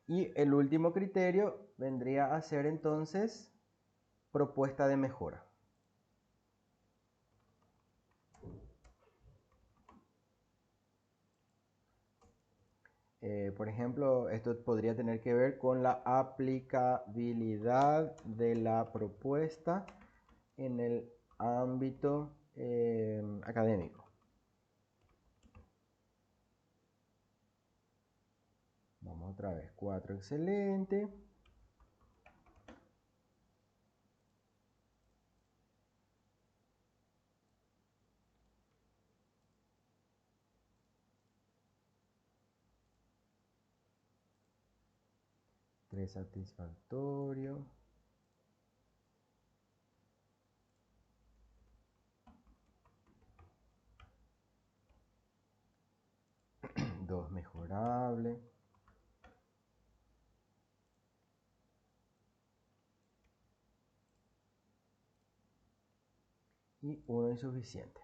Y el último criterio vendría a ser entonces propuesta de mejora. Por ejemplo, esto podría tener que ver con la aplicabilidad de la propuesta en el ámbito académico. Vamos otra vez, 4, excelente. Tres, satisfactorio. Dos, mejorable. Y uno insuficiente.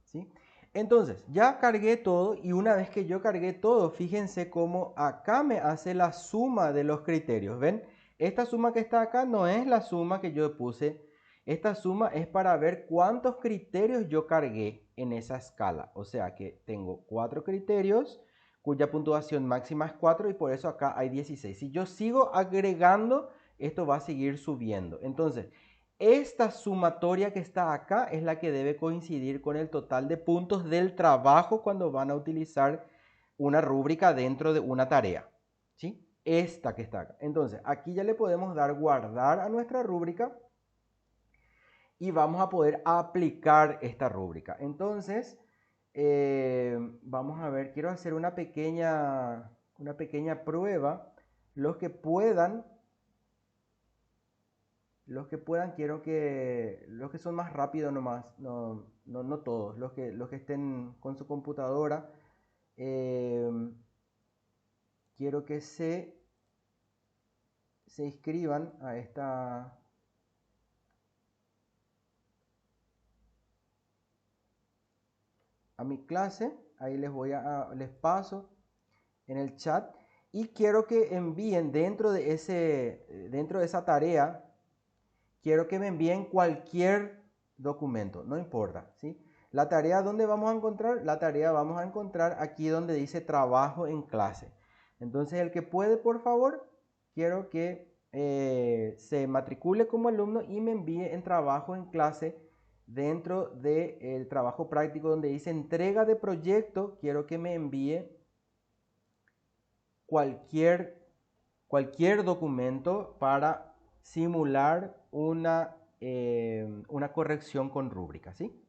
¿Sí? Entonces, ya cargué todo y una vez que yo cargué todo, fíjense cómo acá me hace la suma de los criterios. ¿Ven? Esta suma que está acá no es la suma que yo puse. Esta suma es para ver cuántos criterios yo cargué en esa escala. O sea que tengo 4 criterios cuya puntuación máxima es 4 y por eso acá hay 16. Si yo sigo agregando, esto va a seguir subiendo. Entonces, esta sumatoria que está acá es la que debe coincidir con el total de puntos del trabajo cuando van a utilizar una rúbrica dentro de una tarea. ¿Sí? Esta que está acá. Entonces, aquí ya le podemos dar guardar a nuestra rúbrica y vamos a poder aplicar esta rúbrica. Entonces, vamos a ver, quiero hacer una pequeña prueba. Los que puedan, quiero que los que son más rápidos nomás, no todos, los que estén con su computadora, eh, quiero que se inscriban a mi clase. Ahí les paso en el chat y quiero que envíen dentro de esa tarea. Quiero que me envíen cualquier documento, no importa, ¿sí? La tarea, ¿dónde vamos a encontrar? La tarea vamos a encontrar aquí donde dice trabajo en clase. Entonces, el que puede, por favor, quiero que se matricule como alumno y me envíe en trabajo en clase dentro del trabajo práctico donde dice entrega de proyecto. Quiero que me envíe cualquier, cualquier documento para simular una corrección con rúbrica, ¿sí?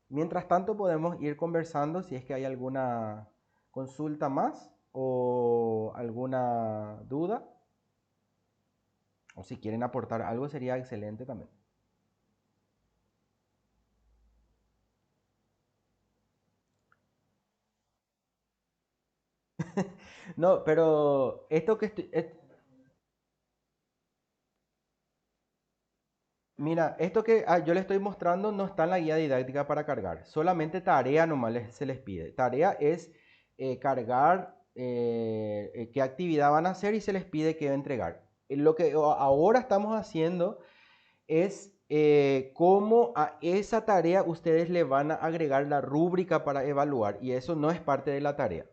Mientras tanto podemos ir conversando si es que hay alguna consulta más o alguna duda, o si quieren aportar algo sería excelente también. No, pero esto que mira, esto que yo les estoy mostrando no está en la guía didáctica para cargar. Solamente tarea nomás se les pide. Tarea es cargar qué actividad van a hacer y se les pide qué entregar. Lo que ahora estamos haciendo es cómo a esa tarea ustedes le van a agregar la rúbrica para evaluar y eso no es parte de la tarea.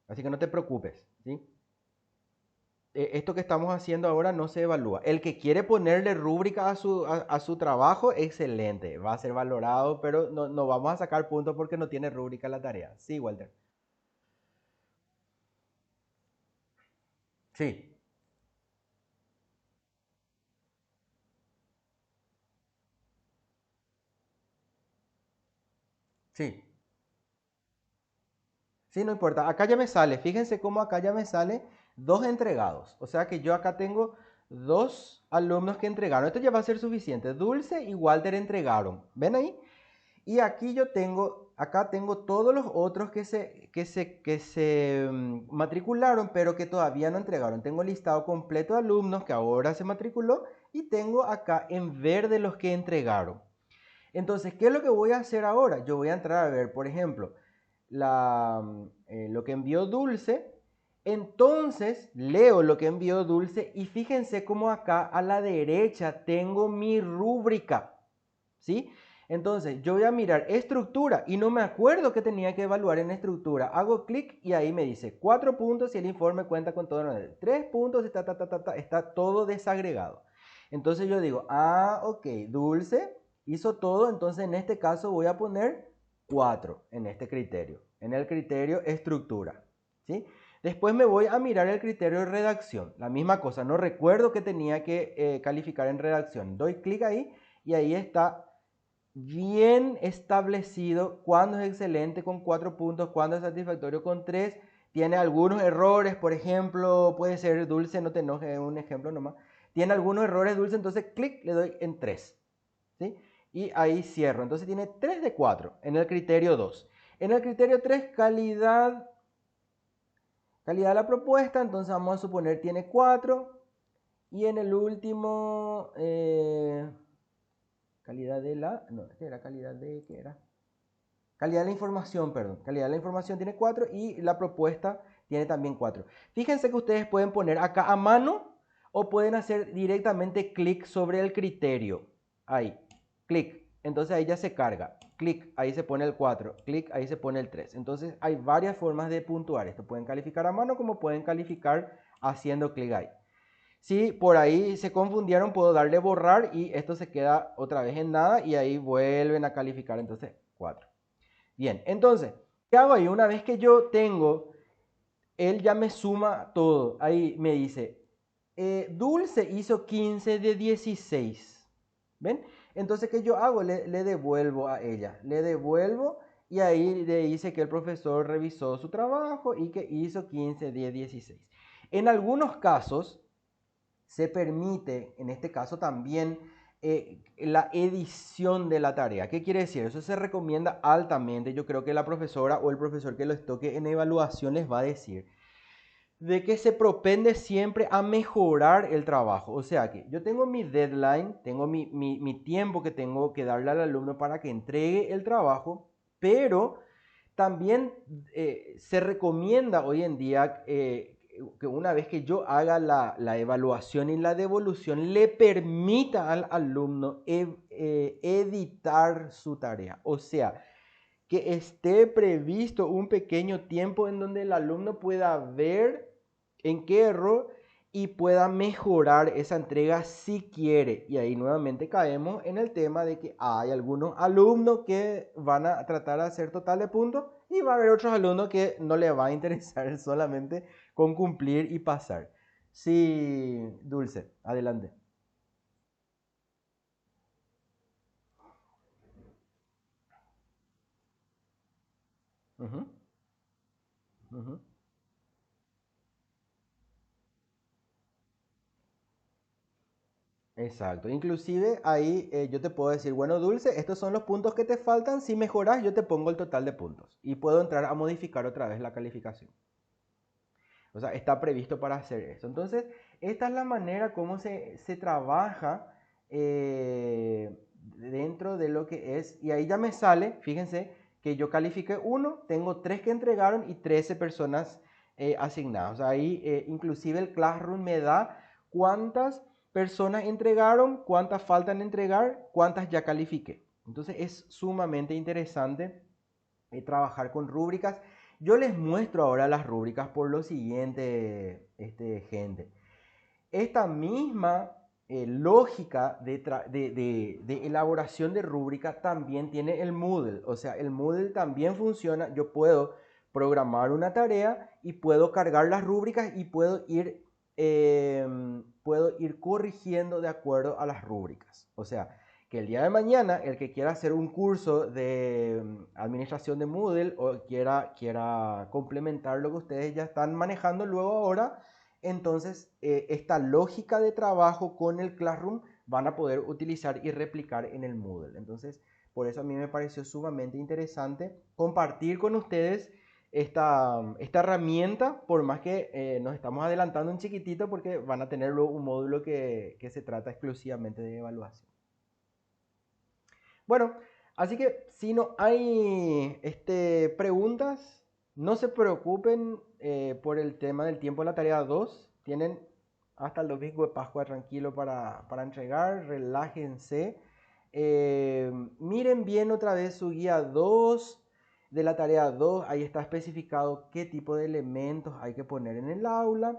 Así que no te preocupes, ¿sí? Esto que estamos haciendo ahora no se evalúa. El que quiere ponerle rúbrica a su trabajo, excelente, va a ser valorado, pero no vamos a sacar puntos porque no tiene rúbrica la tarea. Sí, Walter. Sí, sí. Sí, no importa. Acá ya me sale. Fíjense cómo acá ya me sale 2 entregados. O sea que yo acá tengo 2 alumnos que entregaron. Esto ya va a ser suficiente. Dulce y Walter entregaron. ¿Ven ahí? Y aquí yo tengo, acá tengo todos los otros que se matricularon, pero que todavía no entregaron. Tengo listado completo de alumnos que ahora se matriculó y tengo acá en verde los que entregaron. Entonces, ¿qué es lo que voy a hacer ahora? Yo voy a entrar a ver, por ejemplo, lo que envió Dulce. Entonces, leo lo que envió Dulce y fíjense cómo acá a la derecha tengo mi rúbrica, ¿sí? Entonces, yo voy a mirar estructura y no me acuerdo que tenía que evaluar en estructura. Hago clic y ahí me dice 4 puntos si el informe cuenta con todo. 3 puntos, está todo desagregado. Entonces yo digo, ok, Dulce hizo todo, entonces en este caso voy a poner 4 en este criterio, en el criterio estructura, ¿sí? Después me voy a mirar el criterio de redacción, la misma cosa, no recuerdo que tenía que calificar en redacción. Doy clic ahí y ahí está bien establecido cuándo es excelente con 4 puntos, cuándo es satisfactorio con 3. Tiene algunos errores, por ejemplo, puede ser Dulce, no te enojes, un ejemplo nomás. Tiene algunos errores Dulce, entonces clic, le doy en 3, ¿sí? Y ahí cierro. Entonces tiene 3 de 4 en el criterio 2. En el criterio 3, calidad de la propuesta, entonces vamos a suponer tiene 4. Y en el último, calidad de la, no, ¿qué era? Calidad de, ¿qué era? Calidad de la información, perdón. Calidad de la información tiene 4 y la propuesta tiene también 4. Fíjense que ustedes pueden poner acá a mano o pueden hacer directamente clic sobre el criterio. Ahí, clic. Entonces ahí ya se carga. Clic, ahí se pone el 4. Clic, ahí se pone el 3. Entonces hay varias formas de puntuar esto. Pueden calificar a mano como pueden calificar haciendo clic ahí. Si por ahí se confundieron, puedo darle borrar y esto se queda otra vez en nada y ahí vuelven a calificar entonces 4. Bien, entonces, ¿qué hago ahí? Una vez que yo tengo, él ya me suma todo. Ahí me dice, Dulce hizo 15 de 16. ¿Ven? Entonces, ¿qué yo hago? Le devuelvo a ella. Le devuelvo y ahí le dice que el profesor revisó su trabajo y que hizo 15 de 16. En algunos casos se permite, en este caso también, la edición de la tarea. ¿Qué quiere decir? Eso se recomienda altamente. Yo creo que la profesora o el profesor que los toque en evaluación les va a decir de que se propende siempre a mejorar el trabajo. O sea que yo tengo mi deadline, tengo mi tiempo que tengo que darle al alumno para que entregue el trabajo, pero también se recomienda hoy en día que una vez que yo haga la evaluación y la devolución, le permita al alumno editar su tarea. O sea, que esté previsto un pequeño tiempo en donde el alumno pueda ver en qué error y pueda mejorar esa entrega si quiere. Y ahí nuevamente caemos en el tema de que hay algunos alumnos que van a tratar de hacer total de puntos y va a haber otros alumnos que no les va a interesar solamente con cumplir y pasar. Sí, Dulce, adelante. Ujú, ujú. Exacto. Inclusive ahí yo te puedo decir, bueno, Dulce, estos son los puntos que te faltan. Si mejoras, yo te pongo el total de puntos. Y puedo entrar a modificar otra vez la calificación. O sea, está previsto para hacer esto. Entonces, esta es la manera como se trabaja dentro de lo que es. Y ahí ya me sale, fíjense, que yo califiqué uno, tengo 3 que entregaron y 13 personas asignadas. O sea, ahí inclusive el Classroom me da cuántas personas entregaron, cuántas faltan entregar, cuántas ya califiqué. Entonces es sumamente interesante trabajar con rúbricas. Yo les muestro ahora las rúbricas por lo siguiente, gente. Esta misma lógica de elaboración de rúbrica también tiene el Moodle. O sea, el Moodle también funciona. Yo puedo programar una tarea y puedo cargar las rúbricas y puedo ir corrigiendo de acuerdo a las rúbricas. O sea, que el día de mañana el que quiera hacer un curso de administración de Moodle o quiera complementar lo que ustedes ya están manejando luego ahora, entonces esta lógica de trabajo con el Classroom van a poder utilizar y replicar en el Moodle. Entonces, por eso a mí me pareció sumamente interesante compartir con ustedes esta herramienta, por más que nos estamos adelantando un chiquitito porque van a tener luego un módulo que se trata exclusivamente de evaluación. Bueno, así que si no hay preguntas, no se preocupen por el tema del tiempo de la tarea 2. Tienen hasta el domingo de Pascua tranquilo para entregar, relájense. Miren bien otra vez su guía 2 de la tarea 2. Ahí está especificado qué tipo de elementos hay que poner en el aula.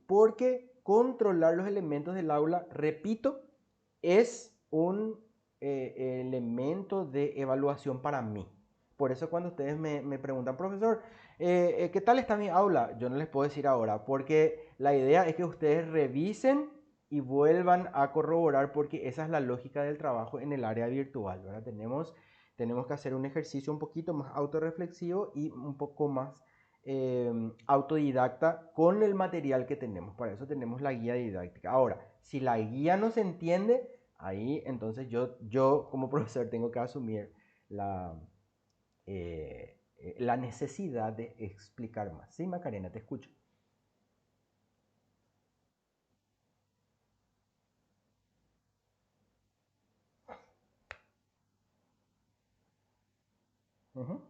Porque controlar los elementos del aula, repito, es un elemento de evaluación para mí. Por eso cuando ustedes me preguntan, profesor, ¿qué tal está mi aula? Yo no les puedo decir ahora, porque la idea es que ustedes revisen y vuelvan a corroborar, porque esa es la lógica del trabajo en el área virtual, ¿verdad? Tenemos que hacer un ejercicio un poquito más autorreflexivo y un poco más autodidacta con el material que tenemos. Para eso tenemos la guía didáctica. Ahora, si la guía no se entiende, ahí entonces yo como profesor tengo que asumir la necesidad de explicar más. Sí, Macarena, te escucho. Ujú,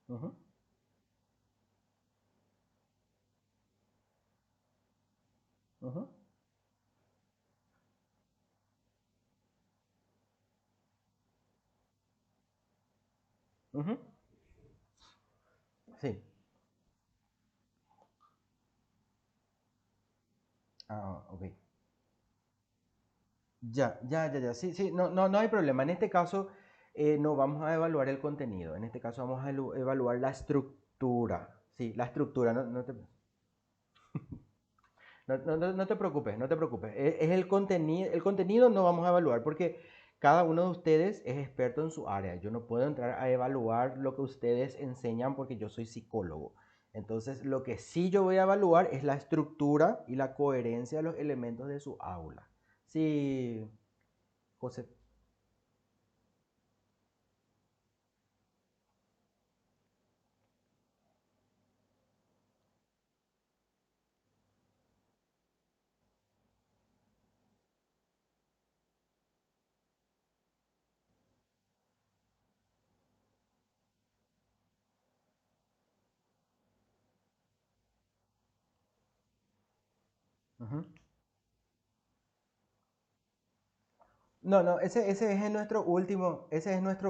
ujú, ujú, ujú. Sí. Ah, ok. Ya. Sí, sí, no hay problema. En este caso, no vamos a evaluar el contenido. En este caso vamos a evaluar la estructura. Sí, la estructura. No te preocupes, no te preocupes. Es el contenido no vamos a evaluar porque cada uno de ustedes es experto en su área. Yo no puedo entrar a evaluar lo que ustedes enseñan porque yo soy psicólogo. Entonces, lo que sí yo voy a evaluar es la estructura y la coherencia de los elementos de su aula. Sí, José. Ujú. No, ese es nuestro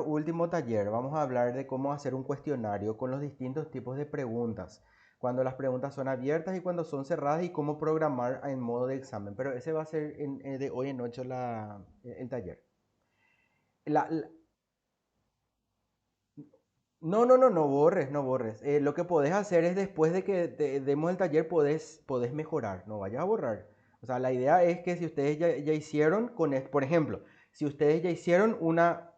último taller. Vamos a hablar de cómo hacer un cuestionario con los distintos tipos de preguntas, cuando las preguntas son abiertas y cuando son cerradas y cómo programar en modo de examen. Pero ese va a ser de hoy en ocho el taller. La- la- no borres, no borres. Lo que podés hacer es después de que te demos el taller, podés mejorar, no vayas a borrar. O sea, la idea es que si ustedes ya hicieron, por ejemplo, si ustedes ya hicieron una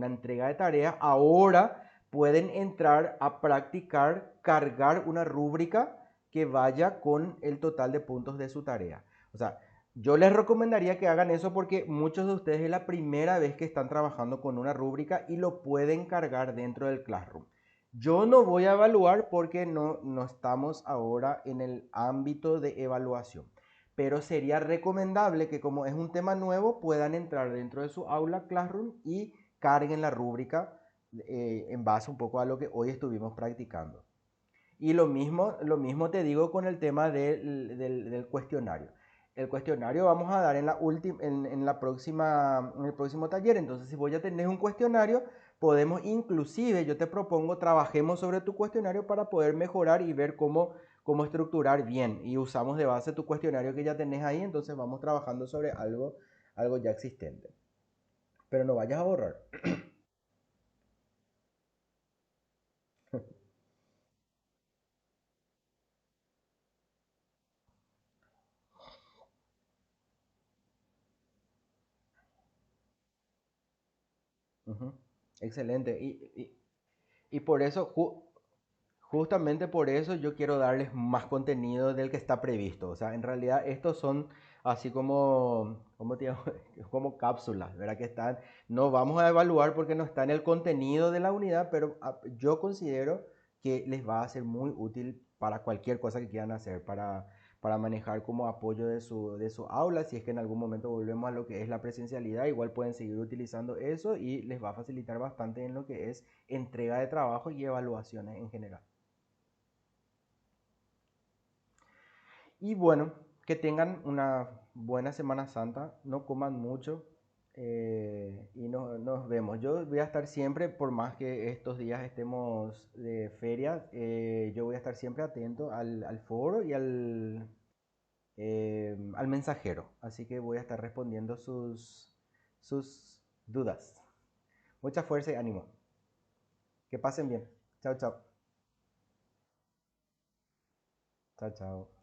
entrega de tarea, ahora pueden entrar a practicar, cargar una rúbrica que vaya con el total de puntos de su tarea. O sea, yo les recomendaría que hagan eso porque muchos de ustedes es la primera vez que están trabajando con una rúbrica y lo pueden cargar dentro del Classroom. Yo no voy a evaluar porque no estamos ahora en el ámbito de evaluación, pero sería recomendable que como es un tema nuevo puedan entrar dentro de su aula Classroom y carguen la rúbrica en base un poco a lo que hoy estuvimos practicando. Y lo mismo te digo con el tema del cuestionario. El cuestionario vamos a dar en el próximo taller. Entonces, si vos ya tenés un cuestionario, podemos inclusive, yo te propongo, trabajemos sobre tu cuestionario para poder mejorar y ver cómo estructurar bien. Y usamos de base tu cuestionario que ya tenés ahí, entonces vamos trabajando sobre algo ya existente. Pero no vayas a borrar. Ujú. Excelente. Y por eso, justamente por eso yo quiero darles más contenido del que está previsto. O sea, en realidad estos son así como, ¿cómo te llamo? Como cápsulas, ¿verdad? Que están, no vamos a evaluar porque no está en el contenido de la unidad, pero yo considero que les va a ser muy útil para cualquier cosa que quieran hacer, para manejar como apoyo de su aula. Si es que en algún momento volvemos a lo que es la presencialidad, igual pueden seguir utilizando eso y les va a facilitar bastante en lo que es entrega de trabajo y evaluaciones en general. Y bueno, que tengan una buena Semana Santa, no coman mucho y nos vemos. Yo voy a estar siempre, por más que estos días estemos de feria, yo voy a estar siempre atento al foro y al mensajero. Así que voy a estar respondiendo sus dudas. Mucha fuerza y ánimo. Que pasen bien. Chao, chao. Chao, chao.